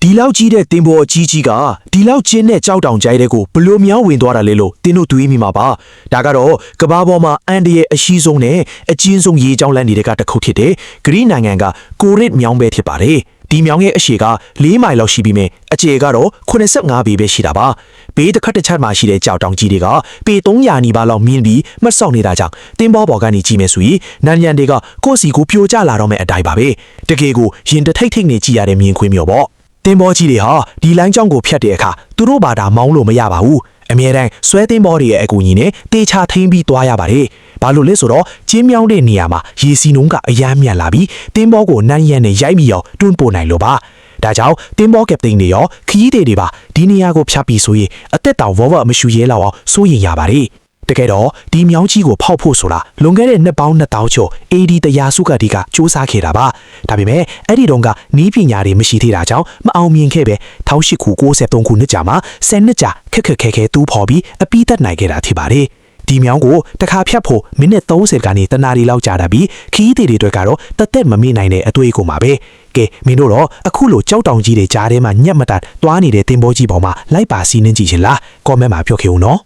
ဒီလောက်ကြီးတဲ့တင်ပေါ်အကြီးကြီးကဒီလောက်ကျင်းတဲ့ကြောက်တောင်ကြိုက်တဲ့ကိုဘလို့မြောင်းဝင်သွားတာလဲလို့တင်းတို့တွေးမိမှာပါဒါကတော့ကဘာပေါ်မှာအန်ဒီရဲ့အရှိဆုံးနဲ့အကျဉ်းဆုံးရေကြောင်းလမ်းတွေကတစ်ခုဖြစ်တဲ့ဂရိနိုင်ငံကကိုရစ်မြောင်းပဲဖြစ်ပါတယ်ဒီမြောင်းရဲ့အရှည်က4မိုင်လောက်ရှိပြီးမြဲအကျယ်ကတော့85ပေပဲရှိတာပါဘေးတစ်ခတ်တစ်ချက်မှရှိတဲ့ကြောက်တောင်ကြီးတွေကပေ300နီးပါးလောက်မြင့်ပြီးမဆောက်နေတာကြောင့်တင်းပေါ်ပေါ်ကနေကြည့်မယ်ဆိုရင်နန်းရံတွေကကိုယ့်စီကိုပြိုကျလာတော့မဲ့အတိုင်းပါပဲတကယ်ကိုရင်တထိတ်ထိတ်နေကြည့်ရတဲ့မြင်ခွင့်မျိုးပေါ့တင်ပေါ်ကြီးတွေဟာဒီလိုင်းကြောင်းကိုဖြတ်တဲ့အခါသူတို့ဘာသာမောင်းလို့မရပါဘူးအမြဲတမ်းဆွဲတင်ပေါ်တွေရဲ့အကူအညီနဲ့တေချာထိန်းပြီးသွားရပါတယ်ဘာလို့လဲဆိုတော့ကျင်းမြောင်းတဲ့နေရာမှာရေစီနှုံးကအယမ်းမြတ်လာပြီးတင်ပေါ်ကိုနန်းရံနဲ့ရိုက်ပြီးရောတွန်းပို့နိုင်လို့ပါဒါကြောင့်တင်ပေါ်ကပတိန်တွေရောခရီးသည်တွေပါဒီနေရာကိုဖြတ်ပြီးဆိုရင်အသက်တောင်ဝဝမရှူရဲလောက်အောင်စိုးရင်ရပါတယ်တကယ်တော့ဒီမြောင်းကြီးကိုဖောက်ဖို့ဆိုတာလွန်ခဲ့တဲ့နှစ်ပေါင်း2000ကျော် AD တရားစုကတိကစူးစမ်းခဲ့တာပါဒါပေမဲ့အဲ့ဒီတုန်းကနီးပညာတွေမရှိသေးတာကြောင့်မအောင်မြင်ခဲ့ပဲ1893ခုနှစ်ကြာမှာ10နှစ်ကြာခက်ခဲတူးဖော်ပြီးအပြီးသက်နိုင်ခဲ့တာဖြစ်ပါတယ်ဒီမြောင်းကိုတစ်ခါဖြတ်ဖို့မိနစ်30ကနေတနာရီလောက်ကြာတာပြီးခီးသည်တွေအတွက်ကတော့တသက်မမေ့နိုင်တဲ့အတွေ့အကြုံပါပဲကဲမင်းတို့တော့အခုလိုကြောက်တောင်ကြီးတွေကြားထဲမှာညက်မတန်တွားနေတဲ့တင်ပေါ်ကြီးပေါ်မှာလိုက်ပါစီးနှင်းကြည့်ချင်လားကောမန့်မှာပြောခဲ့ဦးနော်